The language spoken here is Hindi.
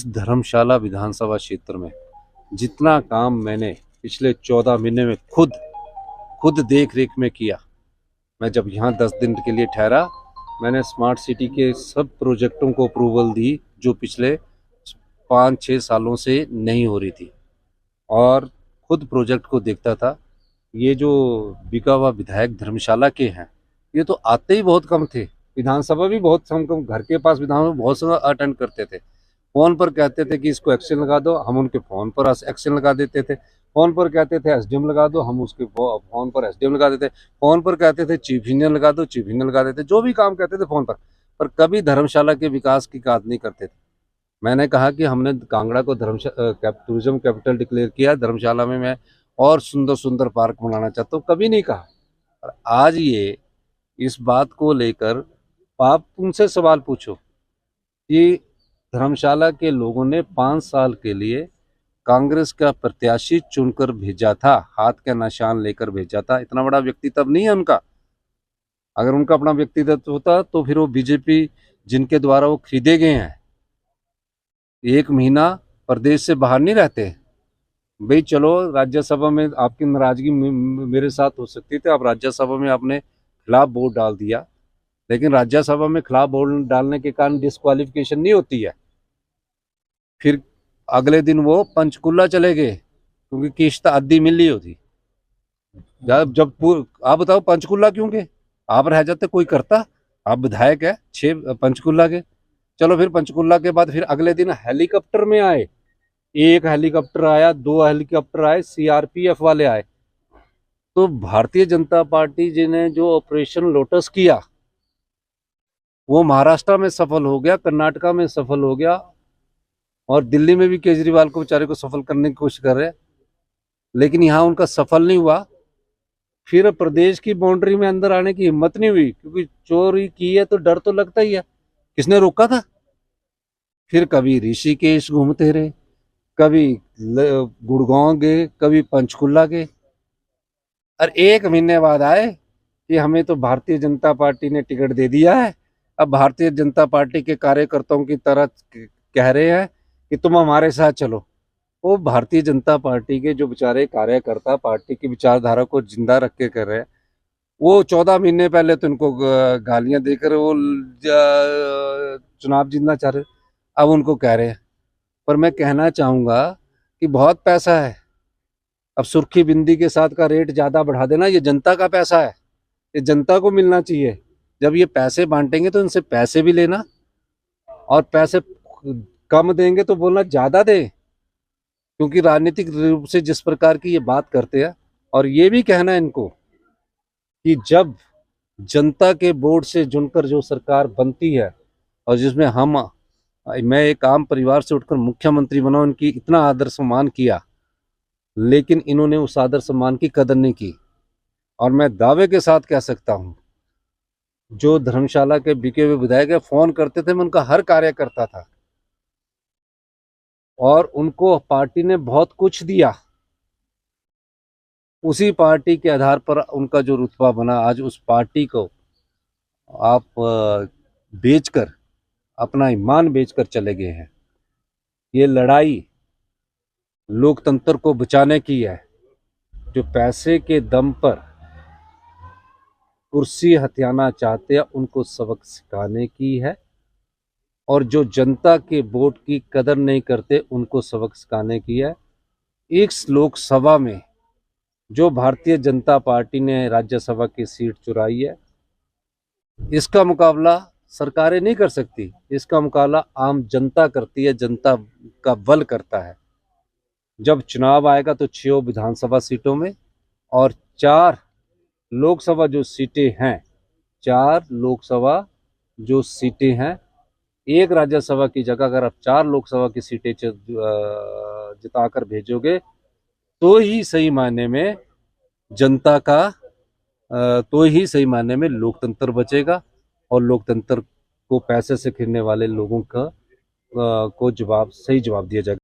धर्मशाला विधानसभा क्षेत्र में जितना काम मैंने पिछले 14 महीने में खुद देख रेख में किया, मैं जब यहाँ 10 दिन के लिए ठहरा, मैंने स्मार्ट सिटी के सब प्रोजेक्टों को अप्रूवल दी जो पिछले 5-6 सालों से नहीं हो रही थी, और खुद प्रोजेक्ट को देखता था। ये जो बिका हुआ विधायक धर्मशाला के हैं, ये तो आते ही बहुत कम थे, विधानसभा भी बहुत कम, घर के पास विधानसभा बहुत समय अटेंड करते थे। फ़ोन पर कहते थे कि इसको एक्शन लगा दो, हम उनके फ़ोन पर एक्शन लगा देते थे। फ़ोन पर कहते थे एसडीएम लगा दो, हम उसके फ़ोन पर एसडीएम लगा देते। फ़ोन पर कहते थे चीफ इंजीनियर लगा दो, चीफ इंजीनियर लगा देते। जो भी काम कहते थे फ़ोन पर कभी धर्मशाला के विकास की बात नहीं करते थे। मैंने कहा कि हमने कांगड़ा को टूरिज्म कैपिटल डिक्लेयर किया, धर्मशाला में मैं और सुंदर सुंदर पार्क बनाना चाहता हूँ, कभी नहीं कहा। और आज ये इस बात को लेकर आप उनसे सवाल पूछो कि धर्मशाला के लोगों ने 5 साल के लिए कांग्रेस का प्रत्याशी चुनकर भेजा था, हाथ का निशान लेकर भेजा था। इतना बड़ा व्यक्तित्व नहीं है उनका। अगर उनका अपना व्यक्तित्व होता तो फिर वो बीजेपी जिनके द्वारा वो खरीदे गए हैं, 1 महीना प्रदेश से बाहर नहीं रहते। भाई चलो, राज्यसभा में आपकी नाराजगी मेरे साथ हो सकती थी, आप राज्यसभा में आपने खिलाफ वोट डाल दिया, लेकिन राज्यसभा में खिलाफ वोट डालने के कारण डिस्क्वालिफिकेशन नहीं होती है। फिर अगले दिन वो पंचकुला चले गए क्योंकि किश्त आधी मिल रही होती। जब आप बताओ पंचकुला क्यों गए? आप रह जाते, कोई करता। आप विधायक है 6 पंचकुला के। चलो, फिर पंचकुला के बाद फिर अगले दिन हेलीकॉप्टर में आए। 1 हेलीकॉप्टर आया, 2 हेलीकॉप्टर आए, सीआरपीएफ वाले आए। तो भारतीय जनता पार्टी जी ने जो ऑपरेशन लोटस किया वो महाराष्ट्र में सफल हो गया, कर्नाटका में सफल हो गया, और दिल्ली में भी केजरीवाल को बेचारे को सफल करने की कोशिश कर रहे हैं, लेकिन यहाँ उनका सफल नहीं हुआ। फिर प्रदेश की बाउंड्री में अंदर आने की हिम्मत नहीं हुई, क्योंकि चोरी की है तो डर तो लगता ही है। किसने रोका था? फिर कभी ऋषिकेश घूमते रहे, कभी गुड़गांव गए, कभी पंचकुला गए, और 1 महीने बाद आए कि हमें तो भारतीय जनता पार्टी ने टिकट दे दिया है। अब भारतीय जनता पार्टी के कार्यकर्ताओं की तरह कह रहे हैं कि तुम हमारे साथ चलो। वो भारतीय जनता पार्टी के जो बेचारे कार्यकर्ता पार्टी की विचारधारा को जिंदा रख के कर रहे हैं, वो 14 महीने पहले तो उनको गालियां देकर वो चुनाव जीतना चाह रहे, अब उनको कह रहे हैं। पर मैं कहना चाहूंगा कि बहुत पैसा है, अब सुर्खी बिंदी के साथ का रेट ज्यादा बढ़ा देना, ये जनता का पैसा है, ये जनता को मिलना चाहिए। जब ये पैसे बांटेंगे तो इनसे पैसे भी लेना, और पैसे कम देंगे तो बोलना ज्यादा दे, क्योंकि राजनीतिक रूप से जिस प्रकार की ये बात करते हैं। और ये भी कहना है इनको कि जब जनता के वोट से चुनकर जो सरकार बनती है, और जिसमें मैं एक आम परिवार से उठकर मुख्यमंत्री बना, उनकी इतना आदर सम्मान किया, लेकिन इन्होंने उस आदर सम्मान की कदर नहीं की। और मैं दावे के साथ कह सकता हूं, जो धर्मशाला के बिके हुए विधायक फोन करते थे, मैं उनका हर कार्य करता था, और उनको पार्टी ने बहुत कुछ दिया। उसी पार्टी के आधार पर उनका जो रुतबा बना, आज उस पार्टी को आप बेचकर, अपना ईमान बेचकर चले गए हैं। ये लड़ाई लोकतंत्र को बचाने की है। जो पैसे के दम पर कुर्सी हथियाना चाहते हैं, उनको सबक सिखाने की है, और जो जनता के वोट की कदर नहीं करते, उनको सबक सिखाने की है। इस लोकसभा में जो भारतीय जनता पार्टी ने राज्यसभा की सीट चुराई है, इसका मुकाबला सरकारें नहीं कर सकती, इसका मुकाबला आम जनता करती है, जनता का बल करता है। जब चुनाव आएगा तो 6 विधानसभा सीटों में और 4 लोकसभा जो सीटें हैं, 4 लोकसभा जो सीटें हैं, 1 राज्यसभा की जगह अगर आप 4 लोकसभा की सीटें जिताकर भेजोगे, तो ही सही मायने में जनता का, तो ही सही मायने में लोकतंत्र बचेगा, और लोकतंत्र को पैसे से खरीदने वाले लोगों का को सही जवाब दिया जाएगा।